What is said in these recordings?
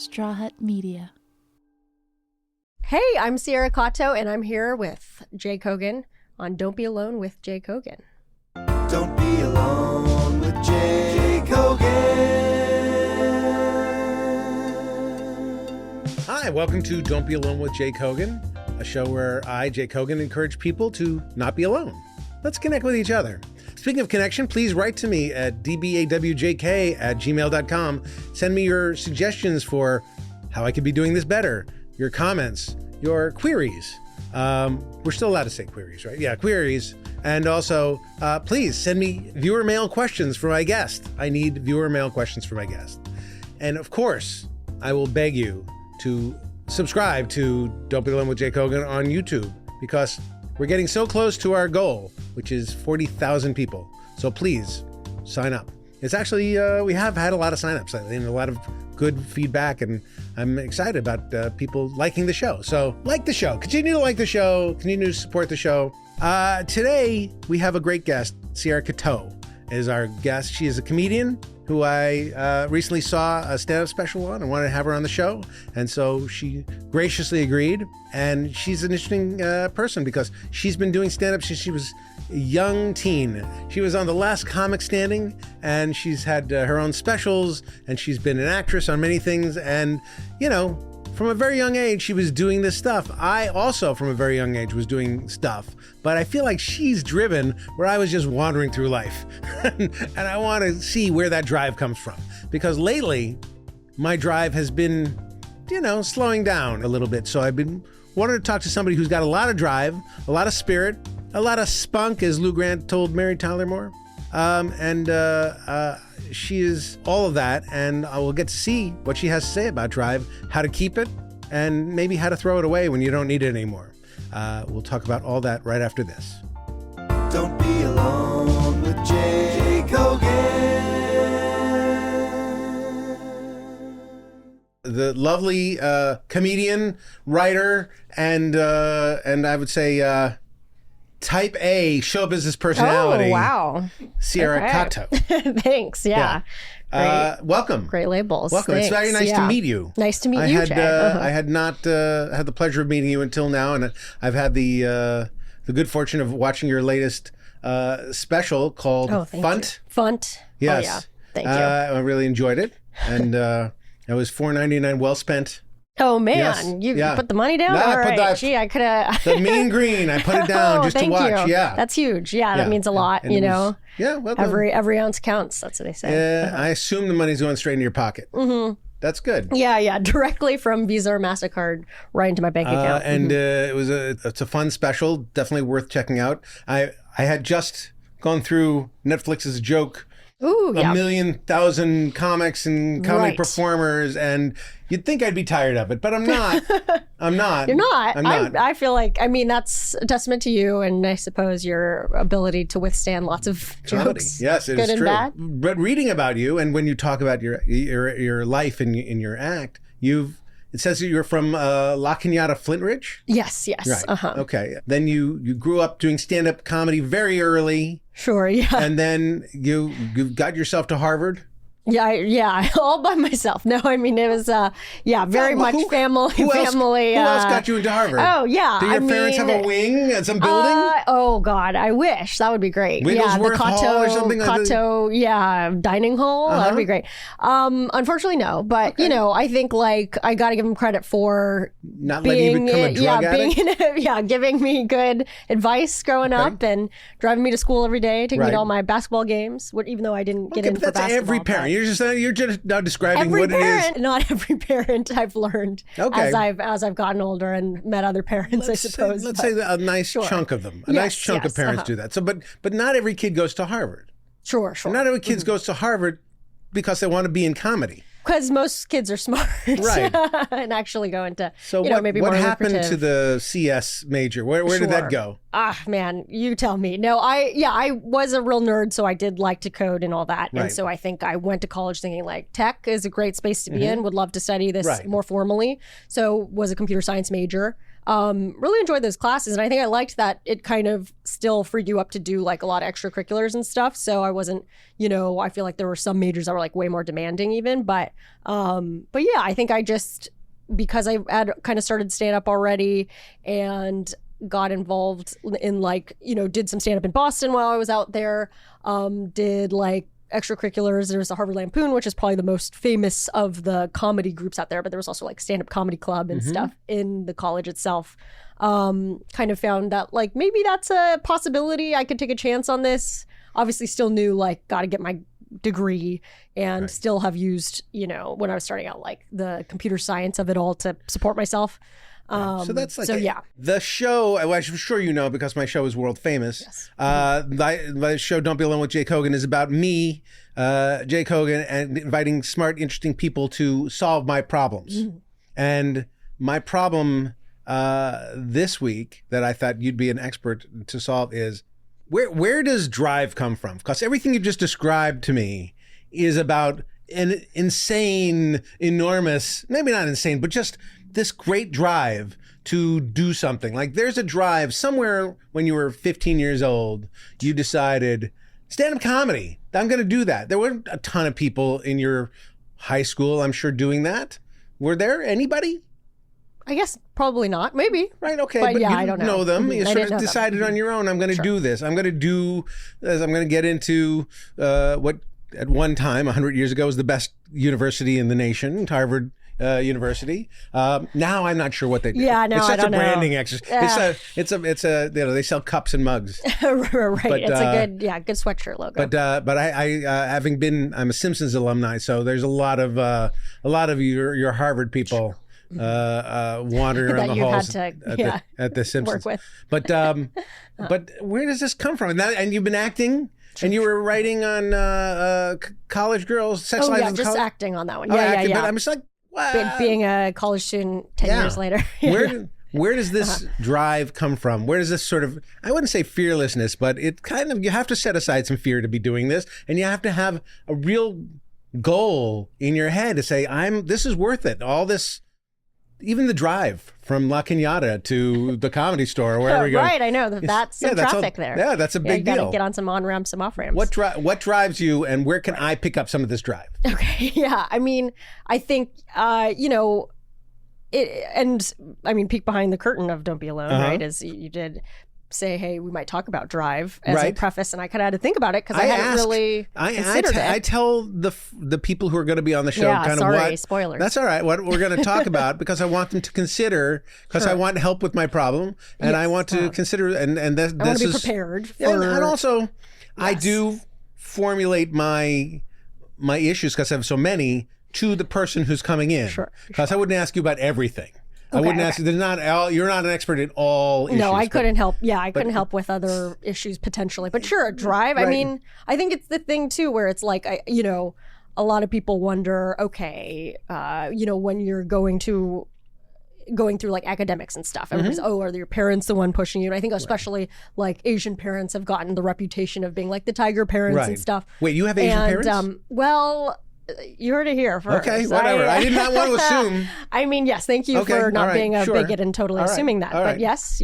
Straw Hut Media. Hey, I'm Sierra Katow, and I'm here with Jay Kogan on Don't Be Alone with Jay Kogan. Don't be alone with Jay Kogan. Hi, welcome to Don't Be Alone with Jay Kogan, a show where I, Jay Kogan, encourage people to not be alone. Let's connect with each other. Speaking of connection, please write to me at dbawjk@gmail.com. Send me your suggestions for how I could be doing this better, your comments, your queries. We're still allowed to say queries, right? Yeah, queries. And also, please send me viewer mail questions for my guest. I need viewer mail questions for my guest. And of course, I will beg you to subscribe to Don't Be Alone with Jay Kogan on YouTube, because we're getting so close to our goal, which is 40,000 people. So please sign up. It's actually, we have had a lot of signups and a lot of good feedback, and I'm excited about people liking the show. So like the show, continue to like the show, continue to support the show. Today we have a great guest. Sierra Katow is our guest. She is a comedian who I recently saw a stand-up special on and wanted to have her on the show. And so she graciously agreed. And she's an interesting person because she's been doing stand-up since she was a young teen. She was on The Last Comic Standing, and she's had her own specials, and she's been an actress on many things. And, you know, from a very young age, she was doing this stuff. I also, from a very young age, was doing stuff. But I feel like she's driven where I was just wandering through life. And I want to see where that drive comes from. Because lately, my drive has been, you know, slowing down a little bit. So I've been wanting to talk to somebody who's got a lot of drive, a lot of spirit, a lot of spunk, as Lou Grant told Mary Tyler Moore. She is all of that, and I will get to see what she has to say about drive, how to keep it, and maybe how to throw it away when you don't need it anymore. We'll talk about all that right after this. Don't be alone with Jay Kogan. The lovely comedian, writer, and I would say type A show business personality. Oh, wow. Sierra Katow. Thanks. Yeah. Welcome. Great labels. Welcome. Thanks. It's very nice to meet you. Nice to meet you, Jay. I had not had the pleasure of meeting you until now, and I've had the good fortune of watching your latest special called Funt. Funt. Yes. Oh, yeah. Thank you. I really enjoyed it, and it was $4.99 well spent. Oh, man. Yes. You put the money down? No, All I put right. that, Gee, I could have... the mean green. I put it down just to watch. You. Yeah. That's huge. Yeah, that means a lot, and you know. Yeah, well, every ounce counts. That's what they say. I assume the money's going straight into your pocket. Mm-hmm. That's good. Yeah. Directly from Visa or MasterCard right into my bank account. And it's a fun special. Definitely worth checking out. I had just gone through Netflix's joke. Ooh, a million thousand comics and comedy performers, and you'd think I'd be tired of it, but I'm not. I'm not. You're not. I'm not. I feel like, I mean, that's a testament to you, and I suppose your ability to withstand lots of comedy. Jokes. Yes, it good is and true. bad. But reading about you, and when you talk about your life in your act, it says that you're from La Cañada, Flint Ridge? Yes. Right. Uh-huh. Okay. Then you grew up doing stand-up comedy very early. Sure, yeah. And then you got yourself to Harvard. Yeah, all by myself. No, I mean, it was, very much family. Who else got you into Harvard? Oh, yeah. Do your parents have a wing at some building? Oh, God, I wish. That would be great. Wigglesworth the Katow, Hall or something? Katow, dining hall. That would be great. Unfortunately, no. But, you know, I think, like, I got to give him credit for not letting you become a drug addict? Giving me good advice growing up and driving me to school every day, taking me to all my basketball games, even though I didn't get in for basketball. That's every parent. You're just now describing every what parent, it is. Not every parent I've learned as I've gotten older and met other parents, I suppose. Let's say a nice chunk of them. A nice chunk of parents do that. So, but not every kid goes to Harvard. Sure. And not every kid goes to Harvard because they want to be in comedy. Because most kids are smart, right? And actually go into maybe more what happened lucrative. to the CS major? Where did that go? Man, you tell me. No, I was a real nerd, so I did like to code and all that, and so I think I went to college thinking like tech is a great space to be in. Would love to study this more formally. So was a computer science major. really enjoyed those classes. And I think I liked that it kind of still freed you up to do like a lot of extracurriculars and stuff. So I wasn't, I feel like there were some majors that were like way more demanding even. But yeah, I think I just, because I had kind of started stand up already and got involved in like, did some stand up in Boston while I was out there, did like extracurriculars. There was the Harvard Lampoon, which is probably the most famous of the comedy groups out there, but there was also like stand-up comedy club and stuff in the college itself. Kind of found that like maybe that's a possibility. I could take a chance on this. Obviously still knew like got to get my degree and still have used, when I was starting out, like the computer science of it all to support myself. So that's like the show. I'm sure you know because my show is world famous. Yes. My show Don't Be Alone with Jake Hogan is about me, Jake Hogan, and inviting smart, interesting people to solve my problems. And my problem this week that I thought you'd be an expert to solve is where does drive come from? Because everything you just described to me is about an insane, enormous, maybe not insane, but just this great drive to do something. Like there's a drive somewhere when you were 15 years old, you decided stand-up comedy. I'm going to do that. There weren't a ton of people in your high school, I'm sure, doing that. Were there anybody? I guess probably not. Maybe. Right. Okay. But yeah, you I don't know them. You I sort of know decided on your own. I'm going to do this. I'm going to do this. I'm going to get into what at one time, 100 years ago, was the best university in the nation, Harvard University. Now I'm not sure what they do. Yeah, no, it's such I don't a branding know. exercise. It's a they sell cups and mugs. Right. But, it's a good sweatshirt logo. But I I'm a Simpsons alumni, so there's a lot of your Harvard people wandering around the halls at the Simpsons. Work with. But where does this come from? And you've been acting. And you were writing on college girls, sex lives. Yeah, just acting on that one. Acting, but I'm just like, wow. Being a college student 10 years later. Where does this drive come from? Where does this sort of, I wouldn't say fearlessness, but it kind of, you have to set aside some fear to be doing this. And you have to have a real goal in your head to say, this is worth it. All this, even the drive from La Cañada to the Comedy Store or wherever you go. Right, I know. That's some traffic there. Yeah, that's a big deal. You got deal. to get on some on-ramps, some off-ramps. What drives you, and where can I pick up some of this drive? Okay, yeah. I mean, I think, peek behind the curtain of Don't Be Alone, right, is you did say, hey, we might talk about drive as a preface, and I kind of had to think about it because I hadn't really considered it. I tell the people who are going to be on the show spoilers. That's all right, what we're going to talk about, because I want them to consider, because I want help with my problem, and I want to consider, and this I want to be prepared for... And also, I do formulate my issues, because I have so many, to the person who's coming in. Because I wouldn't ask you about everything. I wouldn't ask you. You're not an expert in all issues. No, I couldn't help. Yeah, I couldn't help with other issues potentially. But sure, drive. Right. I mean, I think it's the thing too, where it's like, a lot of people wonder, okay, when you're going through like academics and stuff, everybody's, are your parents the one pushing you? And I think especially like Asian parents have gotten the reputation of being like the tiger parents and stuff. Wait, you have Asian parents? Well, you heard it here first. Okay, whatever. I did not want to assume. I mean, yes, thank you for not being a bigot and totally assuming that. But yes,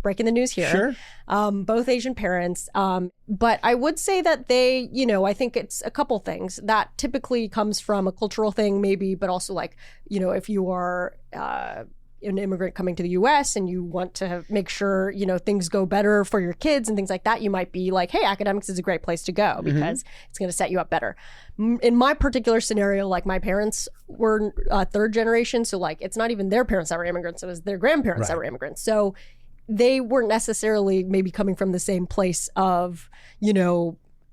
breaking the news here. Sure. Both Asian parents. But I would say that they, I think it's a couple things. That typically comes from a cultural thing maybe, but also like, if you are an immigrant coming to the U.S. and you want to make sure, things go better for your kids and things like that, you might be like, hey, academics is a great place to go because it's going to set you up better. In my particular scenario, like my parents were third generation. So like, it's not even their parents that were immigrants. It was their grandparents that were immigrants. So they weren't necessarily maybe coming from the same place of,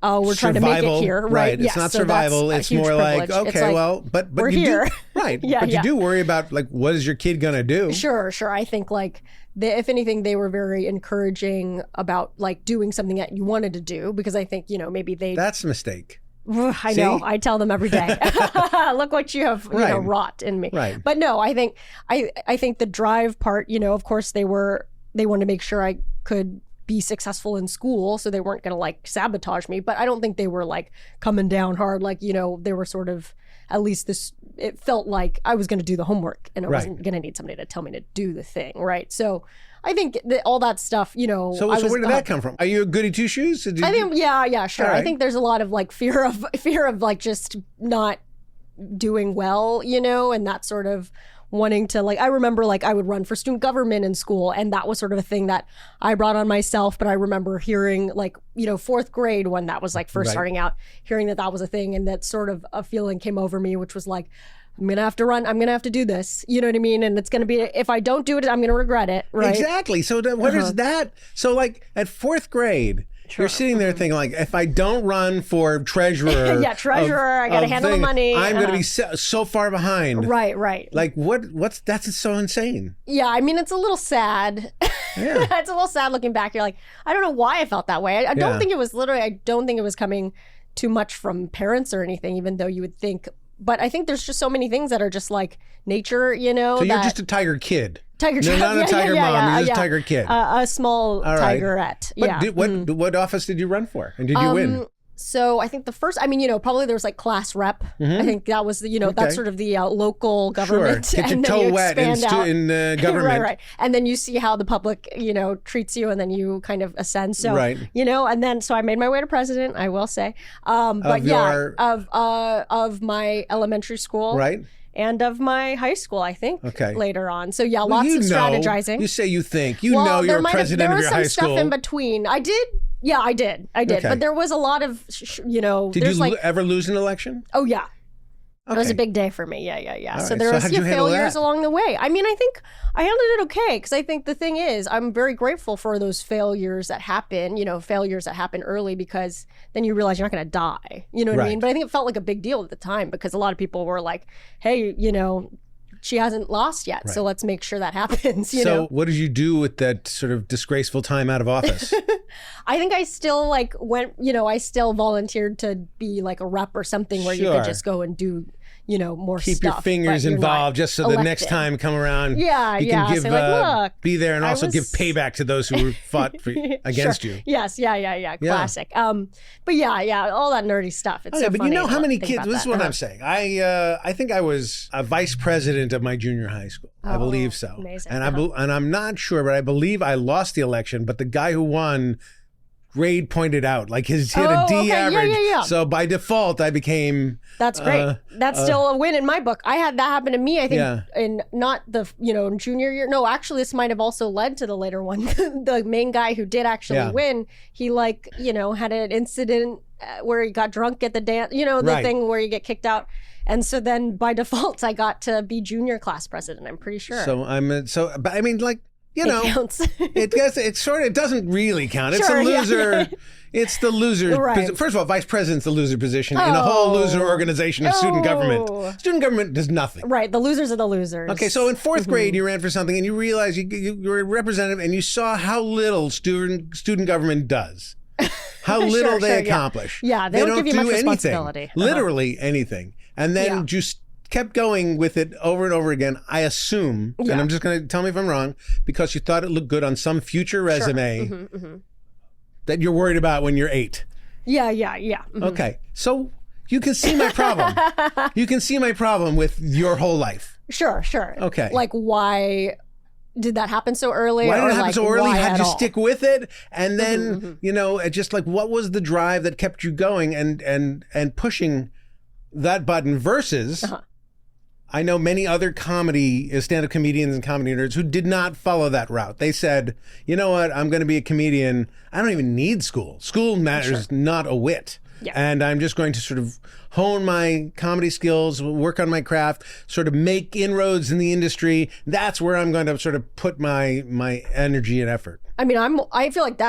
we're trying to make it here, right? It's not survival. It's more privilege. like, okay, but we're you here. But you do worry about like, what is your kid gonna do? Sure. I think like, if anything, they were very encouraging about like doing something that you wanted to do, because I think maybe they. That's a mistake. I know. I tell them every day. Look what you have wrought in me. Right. But no, I think the drive part. Of course they wanted to make sure I could be successful in school, so they weren't going to like sabotage me, but I don't think they were like coming down hard, like they were sort of, at least this it felt like I was going to do the homework and I Right. wasn't going to need somebody to tell me to do the thing, right? So I think that all that stuff, you know. So where did that come from? Are you a goody two shoes? I think, yeah, sure. All right. I think there's a lot of like fear of like just not doing well, you know, and that sort of wanting to, like, I remember like I would run for student government in school, and that was sort of a thing that I brought on myself. But I remember hearing, like, you know, fourth grade when that was like first Right. starting out, hearing that was a thing, and that sort of a feeling came over me, which was like, I'm gonna have to run. I'm gonna have to do this. You know what I mean? And it's gonna be, if I don't do it, I'm gonna regret it. Right? Exactly. So what is that? So like at fourth grade, you're sitting there thinking like, if I don't run for treasurer, Yeah, treasurer, I gotta handle the money. I'm going to be so far behind. Right. Like that's so insane. Yeah, I mean, it's a little sad. Yeah. It's a little sad looking back. You're like, I don't know why I felt that way. I don't Yeah. think it was literally, I don't think it was coming too much from parents or anything, even though you would think. But I think there's just so many things that are just like nature, you know. So you're that, just a tiger kid. tiger. No, not a tiger mom. You're just a tiger kid. A small All right. tigerette. But Yeah. what office did you run for? And did you win? So I think the first, I mean, you know, probably there was like class rep. I think that was, you know, Okay. that's sort of the local government. Sure. Get your and then toe you wet in, expand out. government. Right. And then you see how the public, you know, treats you, and then you kind of ascend. So, Right. you know, and then, so I made my way to president, I will say. But Of yeah, your- of my elementary school. Right. And of my high school, I think, Okay. later on. So yeah, Well, lots you of know, strategizing. You say you think. You Well, know there you're might have- president of your high There was some school. stuff in between. I did. Yeah, I did. Okay. But there was a lot of, you know, Did there's you like, ever lose an election? oh yeah. It was Okay. a big day for me. Yeah. All So right. there So was how'd you handle failures that? along the way. I mean, I think I handled it okay, because I think the thing is, I'm very grateful for those failures that happen, you know, failures that happen early, because then you realize you're not going to die. You know what I Right. mean? But I think it felt like a big deal at the time, because a lot of people were like, hey, you know, she hasn't lost yet, so let's make sure that happens, you So know? what did you do with that sort of disgraceful time out of office? I think I still like went, you know, I still volunteered to be like a rep or something where you Sure. could just go and do, you know, more Keep stuff. your fingers but you're not involved just so the next elected. time come around, Yeah, you yeah. can give, Say like, look, be there and I also give was- payback to those who fought against Sure. you. Yes, yeah. Classic. But yeah, all that nerdy stuff. It's Okay, so but funny you know to how many think kids? about This is that. what I'm saying. I think I was a vice president of my junior high school. I believe so. amazing. And and I'm not sure, but I believe I lost the election. But the guy who won, grade pointed out, like he had a D okay. Yeah, average. yeah. So by default, I became. That's great. That's still a win in my book. I had that happen to me, I think, Yeah. in not the, you know, junior year. No, actually, this might have also led to the later one. The main guy who did actually Yeah. win, he, like, you know, had an incident where he got drunk at the dance, you know, the Right. thing where you get kicked out. And so then by default, I got to be junior class president, I'm pretty sure. So but I mean, like, you know, it counts. it doesn't really count. It's Sure, a yeah, loser. yeah. It's the loser. Right. First of all, vice president's the loser position in a whole loser organization of student government. Oh. Student government does nothing. Right, the losers are the losers. Okay, so in fourth grade, you ran for something, and you realized you were a representative, and you saw how little student government does, how little they sure, yeah. accomplish. Yeah, they don't give you much anything, responsibility. Uh-huh. literally anything, and then Yeah. just kept going with it over and over again. I assume, and Yeah. I'm just going to tell me if I'm wrong, because you thought it looked good on some future resume that you're worried about when you're 8. Yeah. Mhm. Okay, so you can see my problem. You can see my problem with your whole life. Sure. Okay. Like, why did that happen so early? Why did or it happen like, so early? why How'd at you all? stick with it? And then, you know, it just like, what was the drive that kept you going and pushing that button versus I know many other stand-up comedians and comedy nerds who did not follow that route. They said, you know what, I'm going to be a comedian. I don't even need school. School matters not a whit. Yeah. And I'm just going to sort of hone my comedy skills, work on my craft, sort of make inroads in the industry. That's where I'm going to sort of put my energy and effort. I mean, I feel like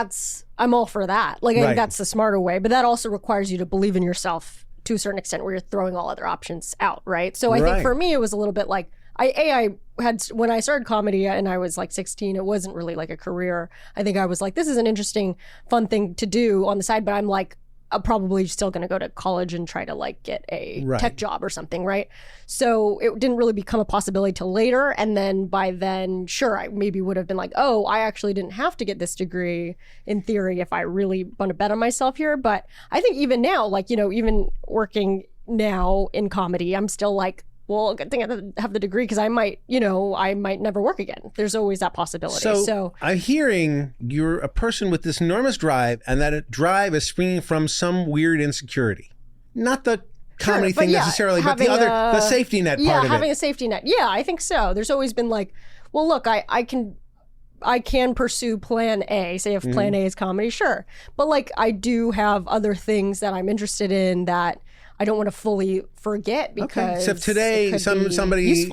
I'm all for that. Like, I Right. think that's the smarter way, but that also requires you to believe in yourself to a certain extent, where you're throwing all other options out, right? So I Right. think for me, it was a little bit like, I had, when I started comedy and I was like 16, it wasn't really like a career. I think I was like, this is an interesting, fun thing to do on the side, but I'm like, I'm probably still going to go to college and try to like get a Right. tech job or something, right? So it didn't really become a possibility till later. And then by then, sure, I maybe would have been like, oh, I actually didn't have to get this degree in theory if I really want to bet on myself here. But I think even now, like, you know, even working now in comedy, I'm still like, well, good thing I have the degree because I might never work again. There's always that possibility. So I'm hearing you're a person with this enormous drive, and that drive is springing from some weird insecurity. Not the comedy thing necessarily, but the safety net part of it. Yeah, having a safety net. Yeah, I think so. There's always been like, well, look, I can pursue plan A, say if plan A is comedy, sure. But like I do have other things that I'm interested in that I don't want to fully forget because So if today somebody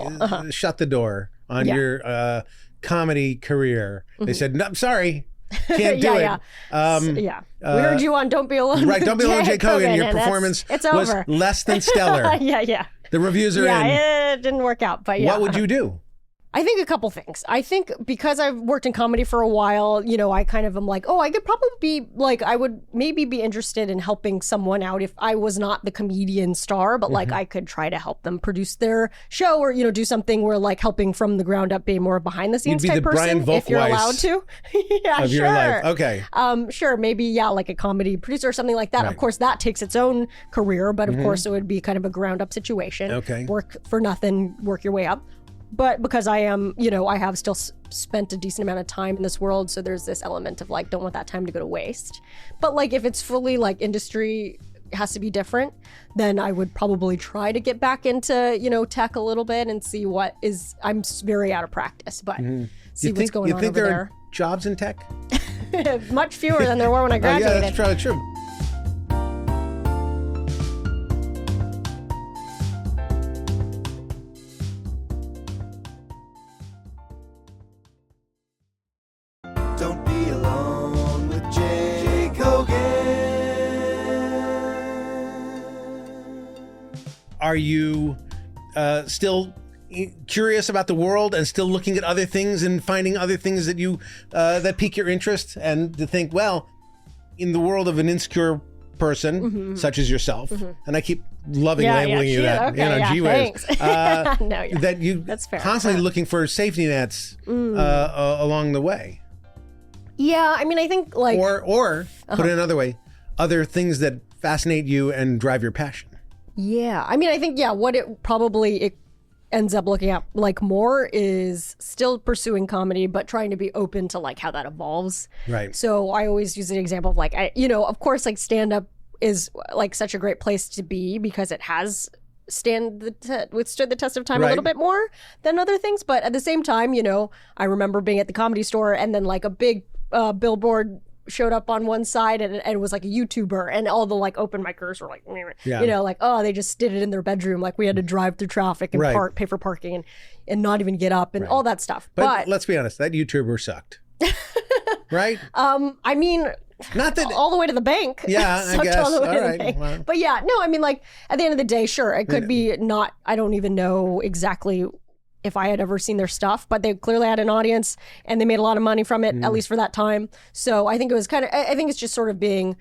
shut the door on your comedy career, they said, "No, I'm sorry, can't do it." We heard you on Don't Be Alone. Right, Don't Be Alone, Jay Kogan. Your performance was over. less than stellar. Yeah. The reviews are in. Yeah, it didn't work out, but yeah. What would you do? I think a couple things. I think because I've worked in comedy for a while, I kind of am like, I could probably be like, I would maybe be interested in helping someone out if I was not the comedian star, but like I could try to help them produce their show or, do something where like helping from the ground up, being more behind the scenes type person if you're allowed to. Yeah, of sure. Your life. Okay. Sure. Maybe, like a comedy producer or something like that. Right. Of course, that takes its own career, but of course it would be kind of a ground up situation. Okay. Work for nothing, work your way up. But because I am, I have still spent a decent amount of time in this world, so there's this element of like, don't want that time to go to waste. But like, if it's fully like industry has to be different, then I would probably try to get back into, tech a little bit and see what is. I'm very out of practice, but see what's going on over there. You think there are jobs in tech? Much fewer than there were when I graduated. Yeah, that's probably true. Don't be alone with Jay Kogan. Are you still curious about the world and still looking at other things and finding other things that you that pique your interest, and to think, well, in the world of an insecure person such as yourself, and I keep loving labeling you that, gee whiz, that you constantly looking for safety nets along the way. Yeah, I mean, I think like... Or put it another way, other things that fascinate you and drive your passion. Yeah, I mean, I think, what it ends up looking at like more is still pursuing comedy, but trying to be open to like how that evolves. Right. So I always use an example of like, of course, like stand-up is like such a great place to be because it has withstood the test of time a little bit more than other things. But at the same time, I remember being at the Comedy Store and then like a big billboard showed up on one side and it was like a YouTuber, and all the like open micers were like, like, oh, they just did it in their bedroom. Like we had to drive through traffic and pay for parking and not even get up and all that stuff. But let's be honest, that YouTuber sucked. Right? I mean, not that all the way to the bank. Yeah, I guess. All the way all to right. the bank. Well. But yeah, no, I mean, like at the end of the day, sure, it could be not. I don't even know exactly if I had ever seen their stuff, but they clearly had an audience and they made a lot of money from it, at least for that time. So I think it was I think it's just sort of being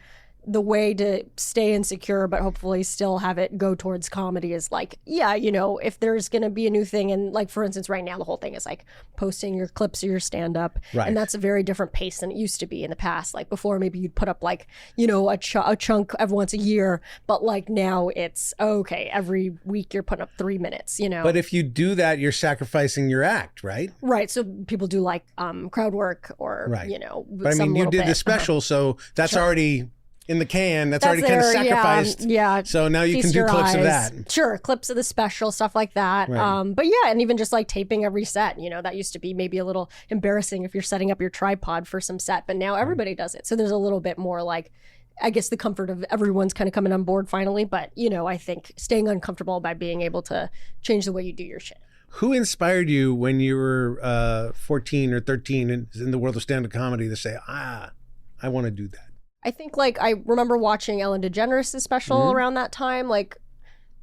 the way to stay insecure, but hopefully still have it go towards comedy is like, if there's going to be a new thing. And like, for instance, right now, the whole thing is like posting your clips of your stand up. Right. And that's a very different pace than it used to be in the past. Like before, maybe you'd put up like, a chunk every once a year, but like now it's okay. Every week you're putting up 3 minutes, But if you do that, you're sacrificing your act, right? Right. So people do like crowd work or, But I mean, you did the special, so that's already in the can. That's already kind of sacrificed. Yeah. So now you can do clips of that. Sure. Clips of the special, stuff like that. Right. But yeah, and even just like taping every set, that used to be maybe a little embarrassing if you're setting up your tripod for some set, but now everybody does it. So there's a little bit more like, I guess, the comfort of everyone's kind of coming on board finally. But, I think staying uncomfortable by being able to change the way you do your shit. Who inspired you when you were 14 or 13 in the world of stand-up comedy to say, I want to do that? I think like I remember watching Ellen DeGeneres' special around that time. Like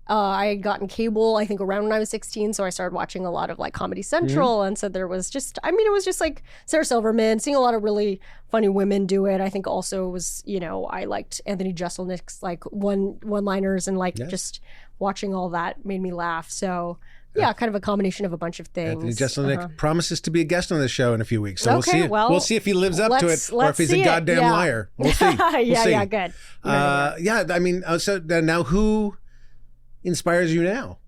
I had gotten cable, I think around when I was 16. So I started watching a lot of like Comedy Central. And so there was just, it was just like Sarah Silverman, seeing a lot of really funny women do it. I think also it was, I liked Anthony Jeselnik's like one-liners and like just watching all that made me laugh. So yeah, kind of a combination of a bunch of things. Anthony Jeselnik promises to be a guest on this show in a few weeks. So okay, we'll see if he lives up to it or if he's a goddamn liar. We'll see. Yeah, good. I mean, so now who inspires you now?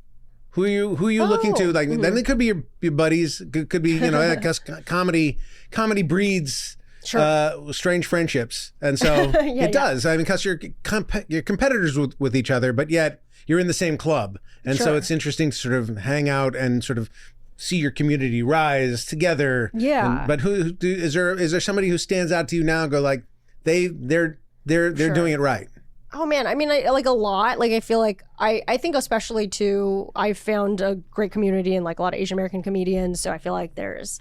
Who are you looking to? Like then it could be your buddies. Could be I guess comedy breeds strange friendships, and so it does. I mean, because you're competitors with each other, but yet you're in the same club, and so it's interesting to sort of hang out and sort of see your community rise together. Yeah. But is there somebody who stands out to you now and go like they're doing it right? Oh man, I mean, I like a lot. Like I feel like I think especially too, I found a great community in like a lot of Asian American comedians. So I feel like there's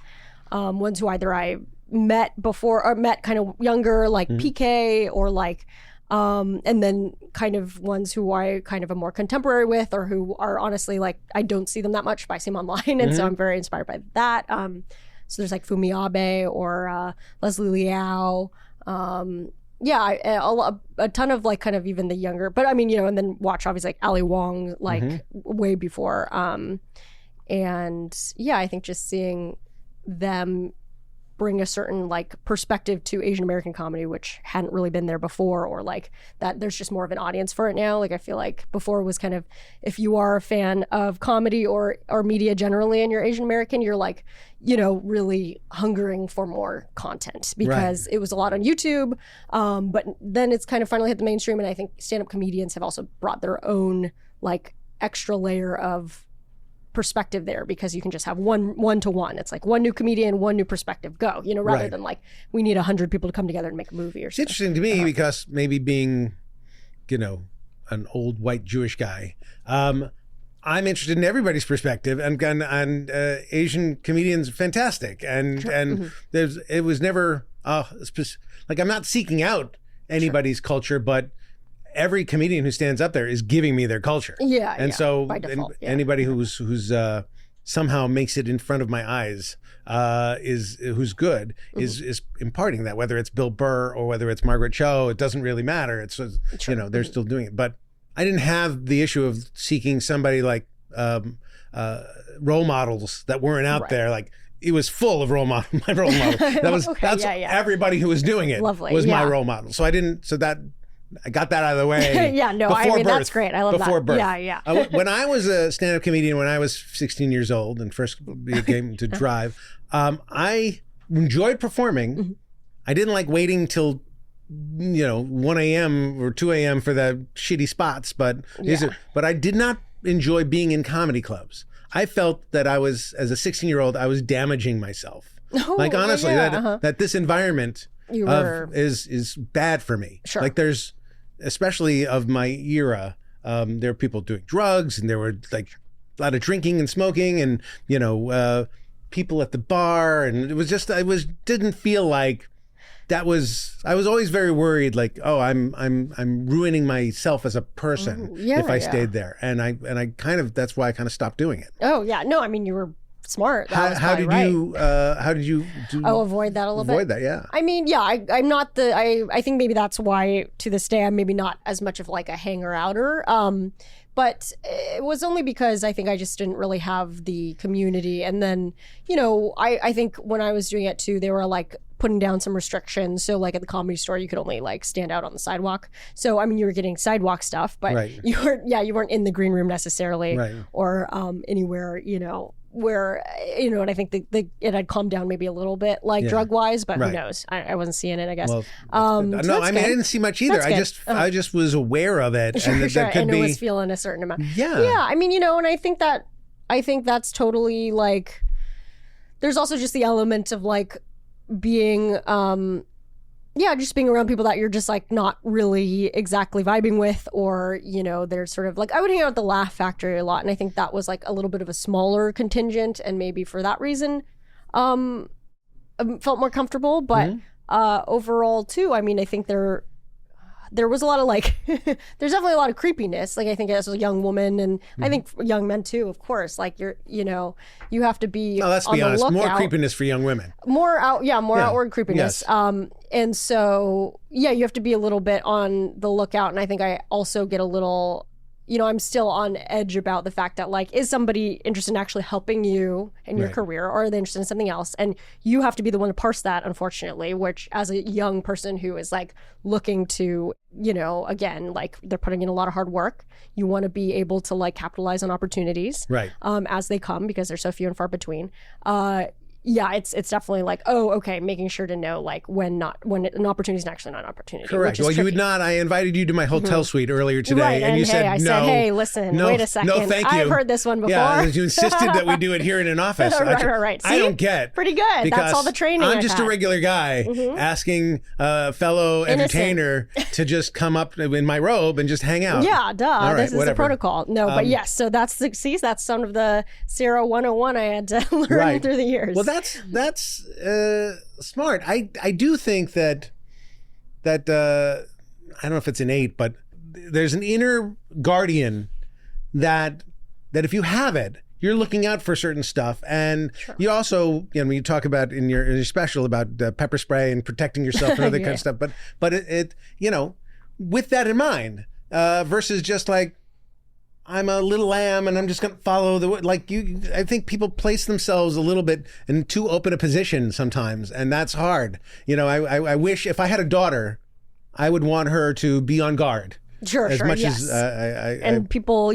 ones who either I met before or met kind of younger, like PK, or like and then kind of ones who I kind of am more contemporary with, or who are honestly like I don't see them that much, but I see them online, and so I'm very inspired by that. So there's like Fumi Abe or Leslie Liao. A ton of like kind of even the younger, but I mean, and then watch obviously like Ali Wong, like way before. And yeah, I think just seeing them bring a certain like perspective to Asian American comedy, which hadn't really been there before, or like that there's just more of an audience for it now. Like I feel like before it was kind of, if you are a fan of comedy or media generally and you're Asian American, you're like, really hungering for more content because it was a lot on YouTube. But then it's kind of finally hit the mainstream, and I think stand-up comedians have also brought their own like extra layer of perspective there, because you can just have one to one. It's like one new comedian, one new perspective, go, rather than like we need 100 people to come together and make a movie or something. It's interesting to me because maybe being, an old white Jewish guy, I'm interested in everybody's perspective, and Asian comedians are fantastic, and it was never like I'm not seeking out anybody's culture, but every comedian who stands up there is giving me their culture. So by default, anybody who's somehow makes it in front of my eyes who's good is imparting that, whether it's Bill Burr or whether it's Margaret Cho, it doesn't really matter. It's they're still doing it. But I didn't have the issue of seeking somebody like role models that weren't out there. Like it was full of my role model. That's everybody who was doing it was my role model. So I got that out of the way. That's great. I love before that. Birth. When I was a stand-up comedian, when I was 16 years old and first began to drive, I enjoyed performing. I didn't like waiting till 1 a.m. or 2 a.m. for the shitty spots, but I did not enjoy being in comedy clubs. I felt that I was, as a 16-year-old, I was damaging myself. Honestly, that this environment is bad for me. Sure. Like there's, especially of my era, there were people doing drugs, and there were like a lot of drinking and smoking, and people at the bar, and it was just didn't feel like that was. I was always very worried, like, oh, I'm ruining myself as a person if I stayed there, and I that's why I kind of stopped doing it. Oh yeah, no, I mean you were smart. How did you avoid that a little bit? Avoid that, yeah. I mean, I'm not I think maybe that's why to this day I'm maybe not as much of like a hanger-outer. But it was only because I think I just didn't really have the community. And then, I think when I was doing it too, they were like putting down some restrictions. So like at the Comedy Store, you could only like stand out on the sidewalk. So, I mean, you were getting sidewalk stuff, but you weren't in the green room necessarily or anywhere, where, and I think it had calmed down maybe a little bit, like drug wise, but who knows? I wasn't seeing it, I guess. Well, no, I mean, I didn't see much either. I just was aware of it. Sure, and it was feeling a certain amount. Yeah. I mean, and I think that's totally like, there's also just the element of like being, just being around people that you're just like not really exactly vibing with, or they're sort of like, I would hang out at the Laugh Factory a lot, and I think that was like a little bit of a smaller contingent, and maybe for that reason I felt more comfortable. But overall too, I mean, I think there was a lot of like there's definitely a lot of creepiness, like I think as a young woman, and I think young men too, of course, like you have to be let's be honest, more creepiness for young women, more outward creepiness. And so you have to be a little bit on the lookout, and I think I also get a little I'm still on edge about the fact that like, is somebody interested in actually helping you in your career, or are they interested in something else? And you have to be the one to parse that, unfortunately, which as a young person who is like looking to, again, like they're putting in a lot of hard work. You want to be able to like capitalize on opportunities as they come, because they're so few and far between. It's definitely like, okay, making sure to know like when an opportunity is actually not an opportunity. Correct. Well, you would not. I invited you to my hotel suite earlier today, and you said no. I said, hey, listen, wait a second. No, thank you. I've heard this one before. Yeah, you insisted that we do it here in an office. Right. See? I don't get. Pretty good. That's all the training. I'm just a regular guy asking a fellow entertainer to just come up in my robe and just hang out. Yeah, duh. All right, this is the protocol. No, but yes. So that's some of the Sierra 101 I had to learn through the years. Well, that's smart. I do think that I don't know if it's innate, but there's an inner guardian that if you have it, you're looking out for certain stuff. And you also, when you talk about in your special about pepper spray and protecting yourself and other kind of stuff, but it with that in mind, versus just like, I'm a little lamb and I'm just going to follow I think people place themselves a little bit in too open a position sometimes, and that's hard. I wish if I had a daughter, I would want her to be on guard. Sure, as much yes. as people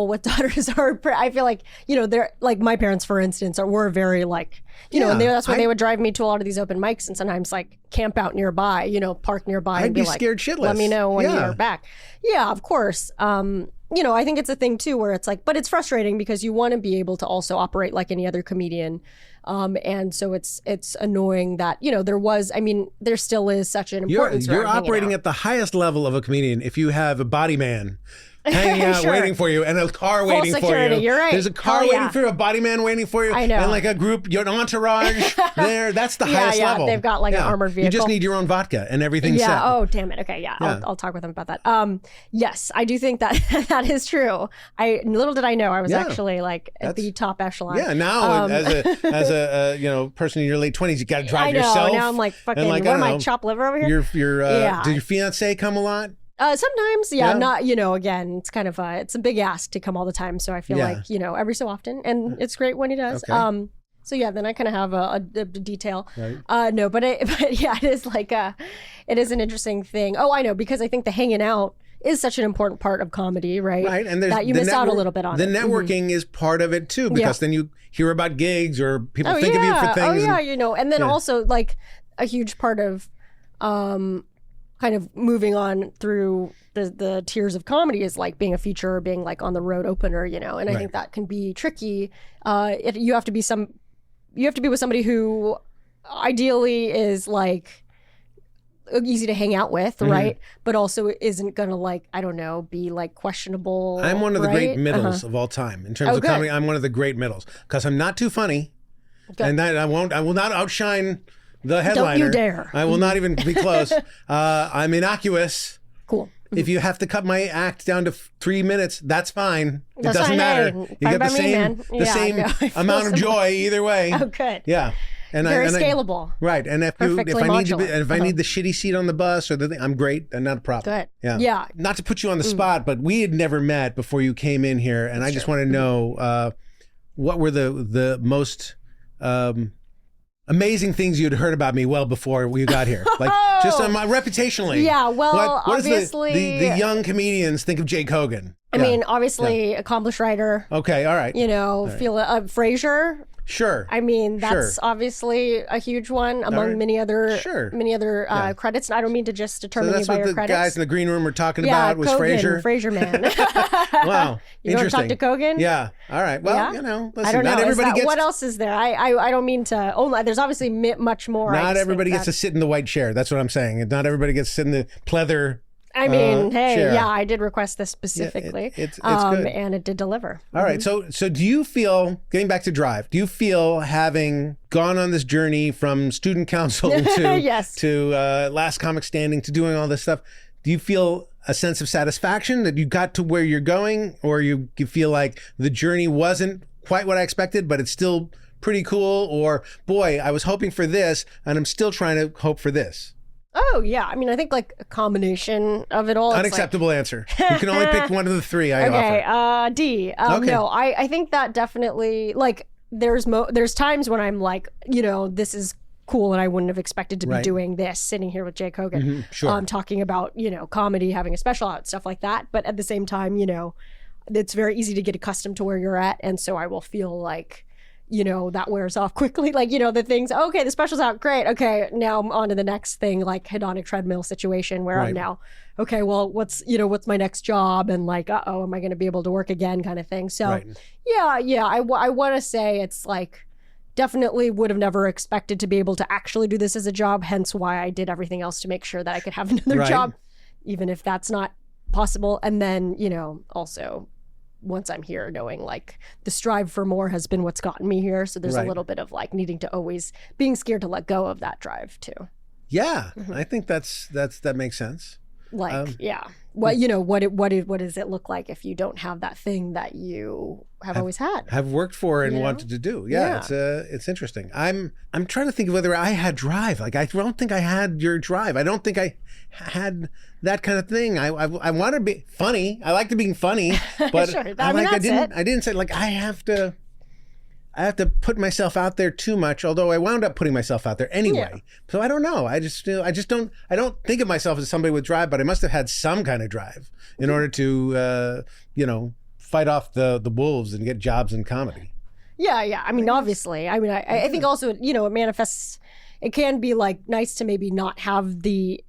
with daughters are. I feel like they're like my parents, for instance, were very like and that's why they would drive me to a lot of these open mics, and sometimes like camp out nearby, park nearby, and be like, scared shitless. Let me know when you're back. Yeah, of course. I think it's a thing too where it's like, but it's frustrating because you want to be able to also operate like any other comedian. And so it's annoying that, there still is such an importance. You're operating at the highest level of a comedian if you have a body man hanging out waiting for you and a car waiting security, for you. You're right. There's a car waiting for you, a body man waiting for you. I know. And like a group, your entourage there. That's the highest level. They've got like an armored vehicle. You just need your own vodka and everything's set. Oh, damn it. Okay. Yeah. I'll talk with them about that. Yes, I do think that that is true. Little did I know I was actually like at the top echelon. Yeah. Now as a person in your late 20s, you got to drive yourself. Now I'm like fucking, what am I, chopped liver over here? Did your fiance come a lot? Sometimes, not, again, it's kind of it's a big ask to come all the time. So I feel like, every so often, and it's great when he does. Okay. So yeah, then I kind of have a detail. Right. No, but it is like it is an interesting thing. Oh, I know, because I think the hanging out is such an important part of comedy, right? Right, and that you miss out a little bit on. The networking is part of it too, because then you hear about gigs or people think of you for things. Oh yeah, and then also like a huge part of kind of moving on through the tiers of comedy is like being a feature or being like on the road opener, and I think that can be tricky. You have to be with somebody who ideally is like easy to hang out with, right? But also isn't gonna like, I don't know, be like questionable. I'm one of the great middles of all time in terms of comedy. I'm one of the great middles because I'm not too funny, and I will not outshine the headliner. Don't you dare. I will not even be close. I'm innocuous. Cool. If you have to cut my act down to 3 minutes, that's fine. It doesn't matter. You get the same amount of joy either way. Oh, good. Yeah. And very scalable. Right. And if I need the shitty seat on the bus or the thing, I'm great and not a problem. Good. Yeah. Not to put you on the spot, but we had never met before you came in here, and I just want to know what were the most amazing things you'd heard about me well before we got here, like just on my reputationally. Yeah, well, what obviously, the young comedians think of Jake Hogan. I mean, obviously, accomplished writer. Okay, all right. Feel Frasier. Sure. I mean, that's obviously a huge one among many other credits. And I don't mean to just determine you by your credits. That's what the guys in the green room were talking about was Frasier. Frasier man. Wow. You want to talk to Kogan? Yeah. All right. Well, listen, I don't know. Not everybody gets... What else is there? I don't mean to... there's obviously much more. Not everybody gets to sit in the white chair. That's what I'm saying. Not everybody gets to sit in the pleather. I mean, chair. I did request this specifically. It's good. And it did deliver. All right. So do you feel, getting back to Drive, do you feel having gone on this journey from student council to to Last Comic Standing to doing all this stuff, do you feel a sense of satisfaction that you got to where you're going, or you feel like the journey wasn't quite what I expected, but it's still pretty cool, or boy, I was hoping for this and I'm still trying to hope for this? Oh yeah, I mean, I think like a combination of it all. It's Unacceptable answer. You can only pick one of the three I okay, offer. D. Okay. No, I think that definitely like there's times when I'm like, this is cool and I wouldn't have expected to be doing this, sitting here with Jake Hogan, Sure. talking about comedy, having a special out, stuff like that. But at the same time, it's very easy to get accustomed to where you're at, and so I will feel like that wears off quickly. Like, the things, okay, the special's out, great. Okay, now I'm on to the next thing, like hedonic treadmill situation where I'm now, okay, well, what's my next job? And like, am I going to be able to work again kind of thing. So yeah, I want to say it's like, definitely would have never expected to be able to actually do this as a job. Hence why I did everything else to make sure that I could have another job, even if that's not possible. And then, also once I'm here, knowing like the strive for more has been what's gotten me here. So there's a little bit of like needing to always being scared to let go of that drive too. Yeah, I think that makes sense. Like, what does it look like if you don't have that thing that you have always had, have worked for and wanted to do? It's interesting. I'm trying to think of whether I had drive. Like, I don't think I had your drive. I don't think I had that kind of thing. I want to be funny. I liked being funny, but sure. I didn't say like I have to put myself out there too much, although I wound up putting myself out there anyway. Yeah. So I don't know. I don't think of myself as somebody with drive, but I must have had some kind of drive in order to, fight off the wolves and get jobs in comedy. Yeah. I mean, obviously. I mean, I think also, it manifests. It can be like nice to maybe not have the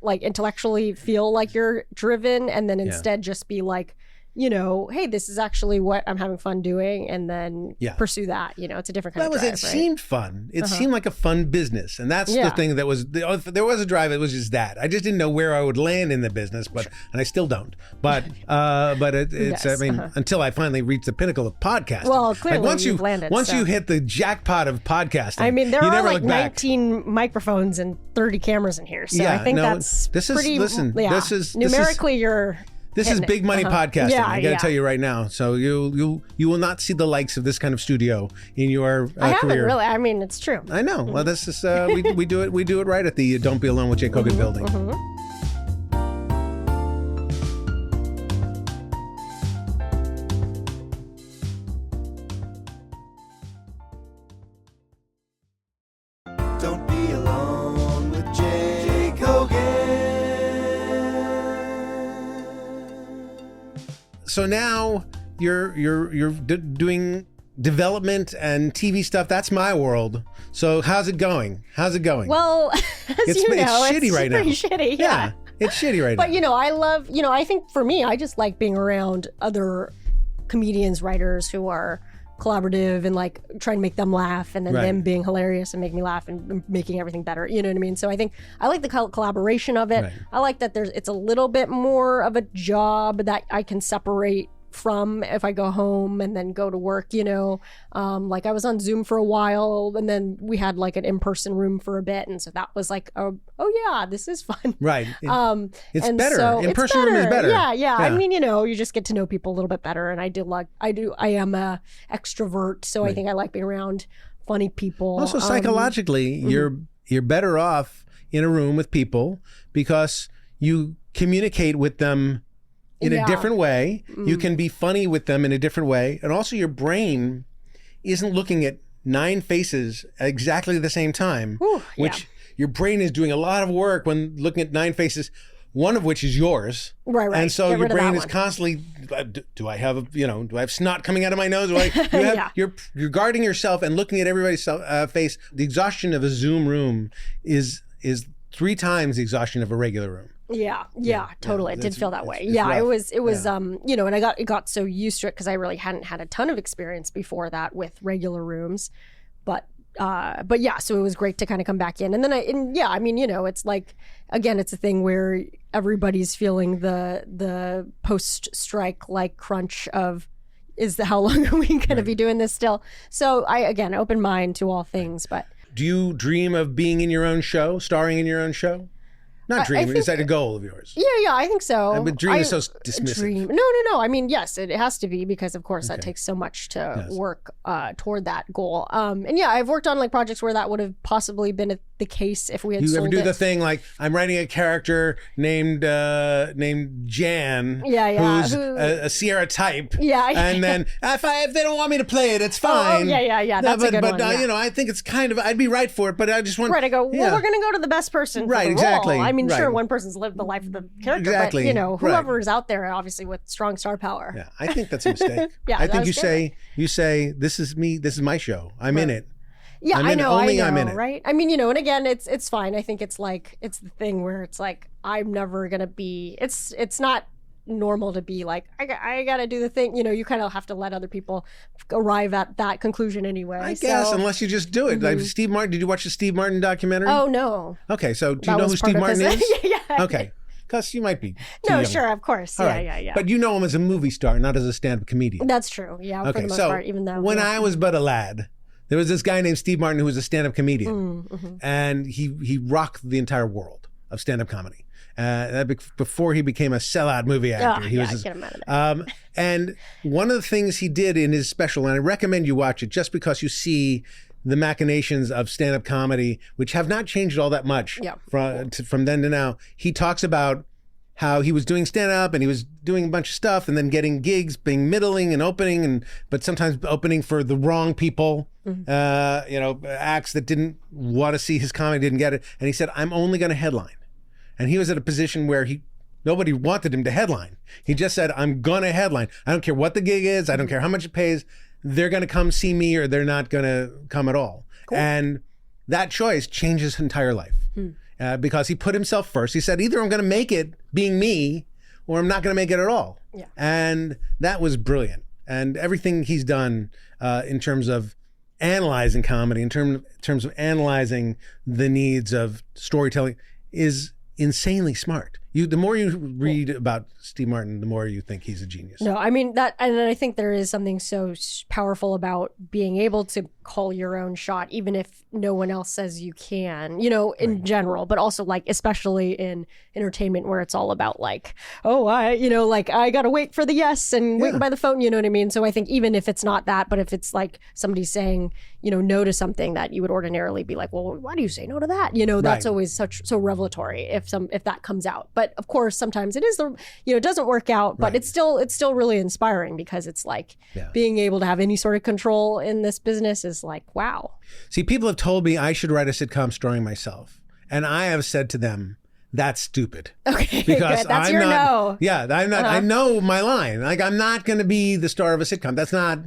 like intellectually feel like you're driven, and then instead just be like, hey, this is actually what I'm having fun doing, and then pursue that. It's a different kind of drive. It seemed fun. It seemed like a fun business, and that's the thing that was. There was a drive. It was just that I just didn't know where I would land in the business, and I still don't. But it's. I mean, until I finally reached the pinnacle of podcasting. Well, clearly like you've landed. Once you hit the jackpot of podcasting, I mean, there you are never like look back. 19 microphones and 30 cameras in here, so I think that's pretty. This is numerically you're. This is big money podcasting. Yeah, I got to tell you right now. So you will not see the likes of this kind of studio in your I haven't career. Really. I mean, it's true. I know. Well, this is we do it right at the Don't Be Alone with Jake Hogan building. Don't be alone with Jake Hogan. So now you're doing development and TV stuff. That's my world. So how's it going? Well, it's shitty right now. It's pretty shitty. Yeah. It's shitty right now. But I love. I think for me, I just like being around other comedians, writers who are collaborative and like trying to make them laugh, and then them being hilarious and making me laugh and making everything better. You know what I mean? So I think I like the collaboration of it. Right. I like that it's a little bit more of a job that I can separate from if I go home and then go to work. Like I was on Zoom for a while, and then we had like an in-person room for a bit, and so that was like, oh yeah, this is fun. Right. It's and better. So in-person room is better. Yeah. I mean, you just get to know people a little bit better, and I am a extrovert, so I think I like being around funny people. Also, psychologically, you're better off in a room with people because you communicate with them in a different way. You can be funny with them in a different way. And also your brain isn't looking at 9 faces at exactly the same time, which your brain is doing a lot of work when looking at 9 faces, one of which is yours. Right. And so your brain is constantly, do I have snot coming out of my nose? You're guarding yourself and looking at everybody's face. The exhaustion of a Zoom room is 3 times the exhaustion of a regular room. Yeah, totally. It did feel that way. It was, and I got so used to it because I really hadn't had a ton of experience before that with regular rooms, but yeah, so it was great to kind of come back in. And then it's like, again, it's a thing where everybody's feeling the post-strike like crunch of, how long are we going to be doing this still? So again, open mind to all things, but. Do you dream of being in your own show, starring in your own show? Not dream. Is that a goal of yours? Yeah, I think so. But dream is so dismissive. No. I mean, yes, it has to be because, of course, that takes so much to work toward that goal. And yeah, I've worked on like projects where that would have possibly been the case if we had You sold ever do it. the thing like I'm writing a character named Jan, who's a Sierra type, and then if they don't want me to play it, it's fine. Yeah. That's a good one. You know, I think it's kind of I'd be right for it, but I just want I go. Well, we're gonna go to the best person. Right, for the exactly. Role. I mean, right. sure, one person's lived the life of the character, Exactly. but you know, Right. whoever is out there, obviously with strong star power. Yeah, I think that's a mistake. Yeah, I that think was you say this is me, this is my show. I'm in it. Yeah, I know, I'm in it. Right? I mean, you know, and again, it's fine. I think it's like it's the thing where it's like I'm never gonna be. It's not normal to be like I gotta do the thing. You know, you kind of have to let other people arrive at that conclusion anyway. I guess unless you just do it. Like Steve Martin. Did you watch the Steve Martin documentary? Oh no. Okay, so do you That know was who part Steve of Martin his- is? Yeah. Okay, because you might be. Too No, young. sure, of course. All right. Yeah. But you know him as a movie star, not as a stand-up comedian. That's true. Yeah, for Okay, the most so part, even though when I was but a lad, there was this guy named Steve Martin who was a stand-up comedian, and he rocked the entire world of stand-up comedy. Before he became a sellout movie actor, he was. I get him out of it. And one of the things he did in his special, and I recommend you watch it, just because you see the machinations of stand-up comedy, which have not changed all that much from then to now. He talks about how he was doing stand-up and he was doing a bunch of stuff and then getting gigs, being middling and opening, but sometimes opening for the wrong people, acts that didn't want to see his comedy, didn't get it. And he said, I'm only going to headline. And he was at a position where nobody wanted him to headline. He just said, I'm going to headline. I don't care what the gig is. I don't care how much it pays. They're going to come see me or they're not going to come at all. Cool. And that choice changed his entire life. Because he put himself first. He said, either I'm going to make it being me or I'm not going to make it at all. Yeah. And that was brilliant. And everything he's done in terms of analyzing comedy, in terms of analyzing the needs of storytelling is insanely smart. The more you read about Steve Martin, the more you think he's a genius. No, I mean that, and I think there is something so powerful about being able to call your own shot, even if no one else says you can, you know, in general, but also like, especially in entertainment where it's all about like, I gotta wait for the yes and waiting by the phone, you know what I mean? So I think even if it's not that, but if it's like somebody saying, no to something that you would ordinarily be like, well, why do you say no to that? That's always so revelatory if that comes out. But of course, sometimes it is it doesn't work out, but it's still really inspiring because it's like being able to have any sort of control in this business is like, wow. See, people have told me I should write a sitcom starring myself. And I have said to them, that's stupid. Okay, because good. That's I'm your not, no. Yeah, I'm not. I know my line. Like, I'm not going to be the star of a sitcom. That's not.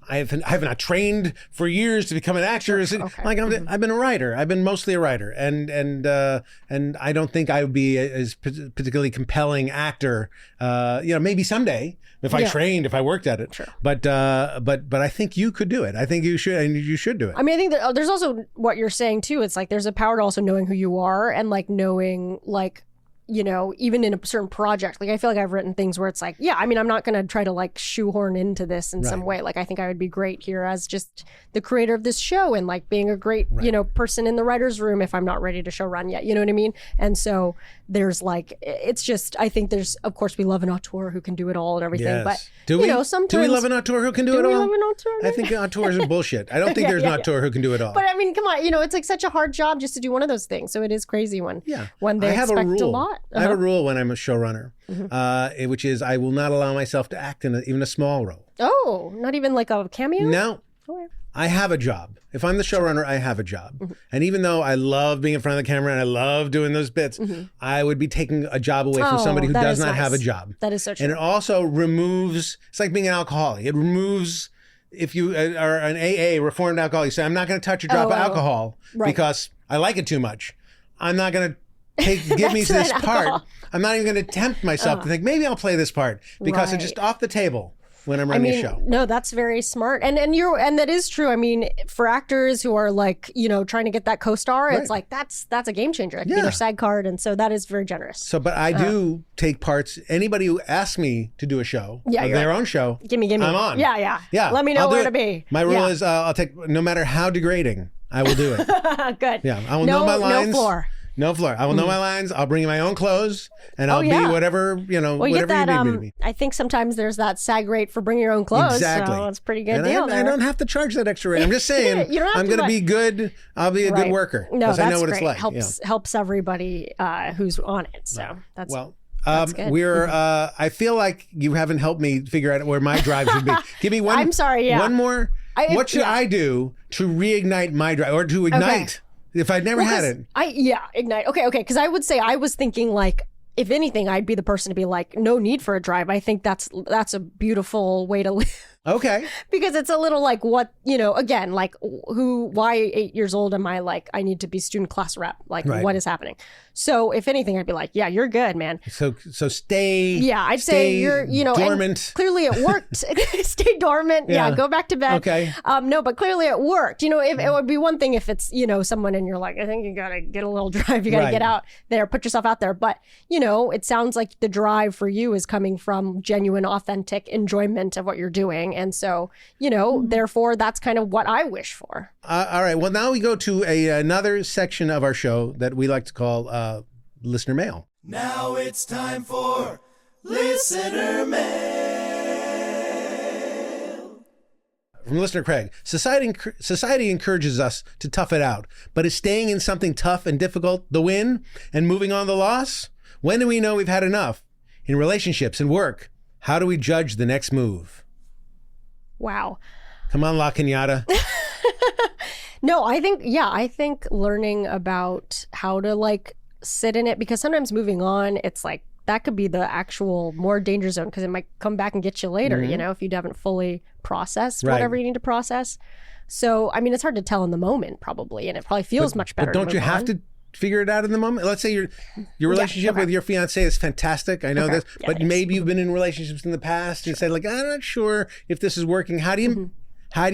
I have not trained for years to become an actor. Okay. Like I've been a writer. I've been mostly a writer, and I don't think I would be a particularly compelling actor. Maybe someday if I trained, if I worked at it. Sure. But I think you could do it. I think you should, and you should do it. I mean, I think that there's also what you're saying too. It's like there's a power to also knowing who you are and like knowing like. Even in a certain project, like I feel like I've written things where it's like, I'm not going to try to like shoehorn into this in some way. Like I think I would be great here as just the creator of this show and like being a great, person in the writer's room if I'm not ready to show run yet. You know what I mean? And so there's like, it's just, I think there's, of course, we love an auteur who can do it all and everything. Yes. But, sometimes. Do we love an auteur who can do it all? Do we love an auteur? I think auteurs are bullshit. I don't think there's an auteur who can do it all. But I mean, come on, it's like such a hard job just to do one of those things. So it is crazy when they expect a lot. I have a rule when I'm a showrunner, which is I will not allow myself to act in even a small role. Oh, not even like a cameo? No. Okay. I have a job. If I'm the showrunner, I have a job. And even though I love being in front of the camera and I love doing those bits, I would be taking a job away from somebody who does not have a job. That is so true. And it also removes, it's like being an alcoholic. It removes, if you are an AA, reformed alcoholic, you say, I'm not going to touch a drop of alcohol because I like it too much. I'm not going to give me this part. I'm not even going to tempt myself to think, maybe I'll play this part because it's just off the table. When I'm running a show. No, that's very smart. And that is true. I mean, for actors who are like, trying to get that co-star, it's like that's a game changer. It can be their SAG card. And so that is very generous. So, but I do take parts. Anybody who asks me to do a show, their own show, gimme. I'm on. Yeah. Let me know where to be. My rule is I'll take, no matter how degrading, I will do it. Good. Yeah, I will know my lines. No floor. No floor. I will know my lines. I'll bring you my own clothes, and I'll be whatever Well, you whatever get that, you need me to be. I think sometimes there's that SAG rate for bringing your own clothes. Exactly. So it's a pretty good And deal I there. don't have to charge that extra rate. I'm just saying You don't have I'm to, going to but- be good. I'll be a good worker No, because that's I know what great. it's like. Helps everybody who's on it. So that's Well, that's good. we're. I feel like you haven't helped me figure out where my drive should be. Give me one. I'm sorry, yeah. One more. What should I do to reignite my drive or to ignite if I'd never had it? Ignite. Okay. Because I would say I was thinking like, if anything, I'd be the person to be like, no need for a drive. I think that's a beautiful way to live. Okay. Because it's a little like what, again, like why 8 years old am I like, I need to be student class rep? Like what is happening? So if anything, I'd be like, yeah, you're good, man. So stay. Yeah, I'd say you're, dormant. And clearly it worked. Stay dormant. Yeah, go back to bed. Okay. No, but clearly it worked. If it would be one thing if it's, someone and you're like, I think you got to get a little drive. You got to get out there, put yourself out there. But, it sounds like the drive for you is coming from genuine, authentic enjoyment of what you're doing. And so, therefore, that's kind of what I wish for. All right. Well, now we go to another section of our show that we like to call listener mail. Now it's time for listener mail. From listener Craig, society encourages us to tough it out, but is staying in something tough and difficult the win and moving on the loss? When do we know we've had enough? In relationships and work, how do we judge the next move? Wow. Come on, La Cañada. No, I think learning about how to like sit in it, because sometimes moving on, it's like that could be the actual more danger zone because it might come back and get you later, if you haven't fully processed whatever you need to process. So, I mean, it's hard to tell in the moment probably, and it probably feels much better. But don't you have to figure it out in the moment? Let's say your relationship with your fiance is fantastic. I know this, but maybe you've been in relationships in the past and said like, I'm not sure if this is working. How do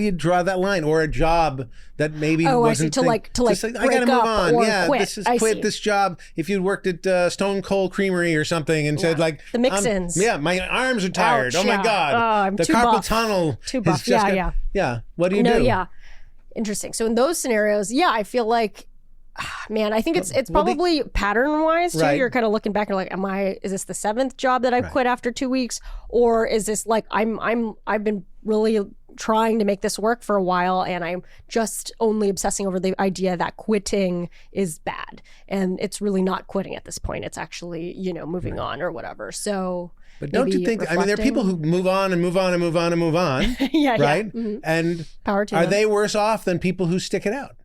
you draw that line? Or a job that maybe wasn't to like say, I gotta break move up on. or Yeah, quit. this is quit this job. If you'd worked at Stone Cold Creamery or something and said like the mix-ins. My arms are tired. Ouch, oh my God. I'm the too carpal buff. tunnel. Too buff. is just Yeah. What do you do? Yeah. Interesting. So in those scenarios, I feel like, man, I think it's probably pattern wise too. Right. You're kind of looking back and like, is this the 7th job that I quit after 2 weeks? Or is this like, I've been really trying to make this work for a while and I'm just only obsessing over the idea that quitting is bad. And it's really not quitting at this point. It's actually, moving on or whatever. So but don't you think, I mean, there are people who move on and move on and move on and move on, right? Mm-hmm. And power to are them. they worse off than people who stick it out?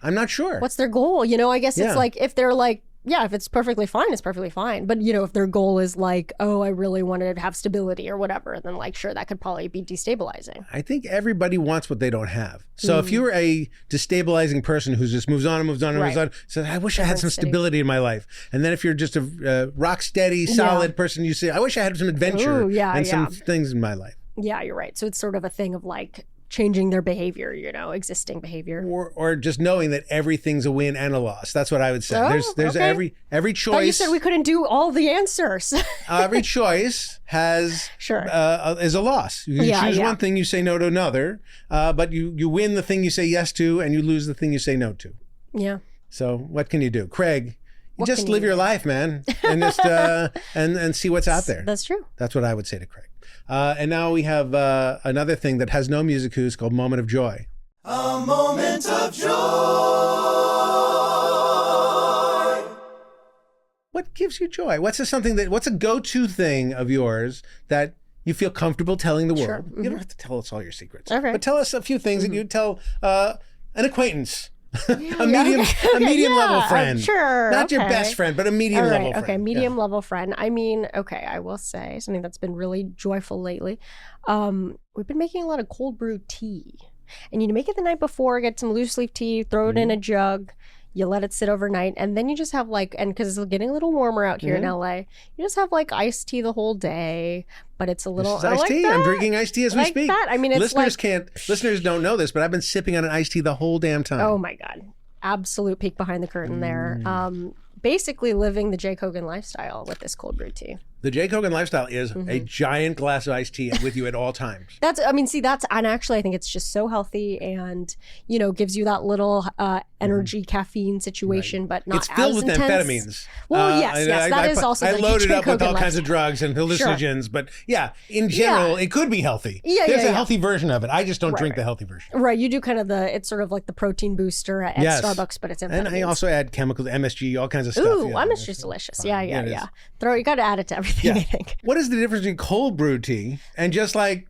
I'm not sure. What's their goal? I guess it's like, if they're like, if it's perfectly fine, it's perfectly fine. But, if their goal is like, oh, I really wanted to have stability or whatever, then like, sure, that could probably be destabilizing. I think everybody wants what they don't have. So if you're a destabilizing person who just moves on and moves on and moves on, says, I wish I had some stability in my life. And then if you're just a rock steady, solid person, you say, I wish I had some adventure and some things in my life. Yeah, you're right. So it's sort of a thing of like changing their behavior, existing behavior. Or just knowing that everything's a win and a loss. That's what I would say. There's every choice. But you said we couldn't do all the answers. Every choice has is a loss. You choose one thing, you say no to another, but you win the thing you say yes to, and you lose the thing you say no to. Yeah. So what can you do, Craig? You just live your life, man, and just and see what's out there. That's true. That's what I would say to Craig. And now we have another thing that has no music cues called Moment of Joy. A moment of joy. What gives you joy? What's a go-to thing of yours that you feel comfortable telling the world? Sure. Mm-hmm. You don't have to tell us all your secrets. Okay. But tell us a few things that you tell an acquaintance. a medium level friend. Sure. Not your best friend, but a medium level friend. Okay, medium level friend. I mean, I will say something that's been really joyful lately. We've been making a lot of cold brew tea. And you make it the night before, get some loose leaf tea, throw it in a jug. You let it sit overnight, and then you just have like, and because it's getting a little warmer out here in LA, you just have like iced tea the whole day, but it's a little iced tea. I'm drinking iced tea as we speak. That. I mean, it's listeners don't know this, but I've been sipping on an iced tea the whole damn time. Oh my God. Absolute peek behind the curtain there. Basically living the Jake Hogan lifestyle with this cold brew tea. The Jake Hogan lifestyle is a giant glass of iced tea with you at all times. And actually I think it's just so healthy and, gives you that little energy caffeine situation, but not as intense. It's filled with amphetamines. Well, yes, that is also I the loaded Jake up with all Hogan kinds of drugs and hallucinogens, but in general, it could be healthy. There's a healthy version of it. I just don't drink the healthy version. Right, you do kind of it's sort of like the protein booster at Starbucks, but it's amphetamines. And I also add chemicals, MSG, all kinds of stuff. Ooh, MSG's delicious. Yeah. You got to add it to everything, I think. What is the difference between cold brew tea and just like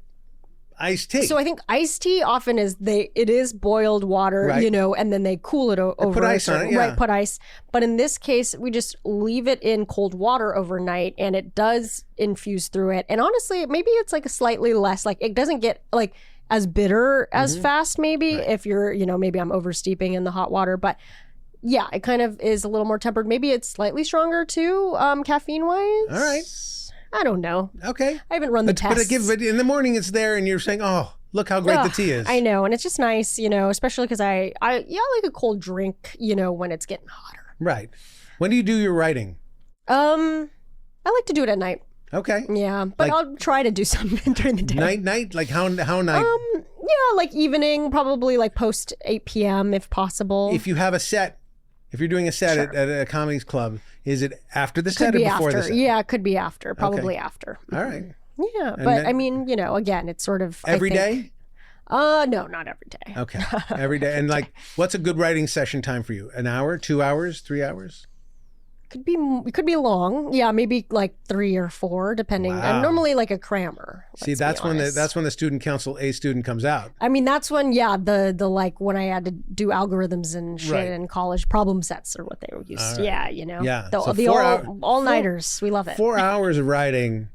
iced tea? So I think iced tea often it is boiled water, and then they cool it over. Put ice on it, Right, put ice. But in this case, we just leave it in cold water overnight and it does infuse through it. And honestly, maybe it's like a slightly less, like it doesn't get like as bitter as fast maybe if you're, maybe I'm oversteeping in the hot water, but yeah, it kind of is a little more tempered. Maybe it's slightly stronger too, caffeine-wise. All right. I don't know. Okay. I haven't run the test. But in the morning it's there and you're saying, oh, look how great the tea is. I know. And it's just nice, especially because I like a cold drink, when it's getting hotter. Right. When do you do your writing? I like to do it at night. Okay. Yeah. But I'll try to do something during the day. Night? Like how night? Like evening, probably like post 8 p.m. if possible. If you have a set, if you're doing a set at a comedy club, is it after the set or before the set? Yeah, it could be after. Probably after. All right. Yeah, but again, it's sort of every day? No, not every day. Okay, every day. And like, what's a good writing session time for you? An hour, 2 hours, 3 hours? Could be long. Yeah, maybe like 3 or 4, depending. Wow. I'm normally like a crammer. See, that's when the student council A student comes out. I mean, that's when the like when I had to do algorithms and shit in college, problem sets are what they were used to. Yeah, Yeah. The all-nighters. We love it. 4 hours of writing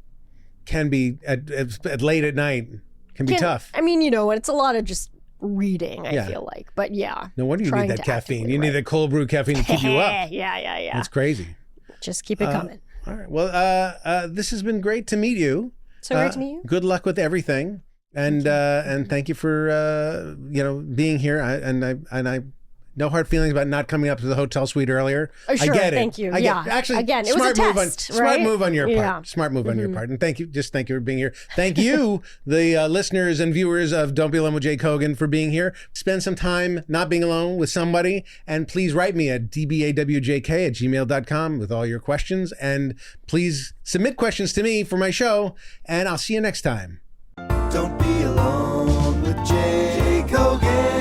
can be at late at night can be tough. I mean, it's a lot of just reading, I feel like. But yeah. No wonder you need that caffeine. You need that cold brew caffeine to keep you up. Yeah. That's crazy. Just keep it coming. All right. Well, this has been great to meet you. So great to meet you. Good luck with everything. And thank you for being here. I no hard feelings about not coming up to the hotel suite earlier. Oh, sure, I get it. Thank you. Actually, again, it was a test, smart move on your part. Smart move on your part. And thank you for being here. Thank you, the listeners and viewers of Don't Be Alone with Jake Hogan, for being here. Spend some time not being alone with somebody. And please write me at dbawjk@gmail.com with all your questions. And please submit questions to me for my show. And I'll see you next time. Don't be alone with Jake Hogan.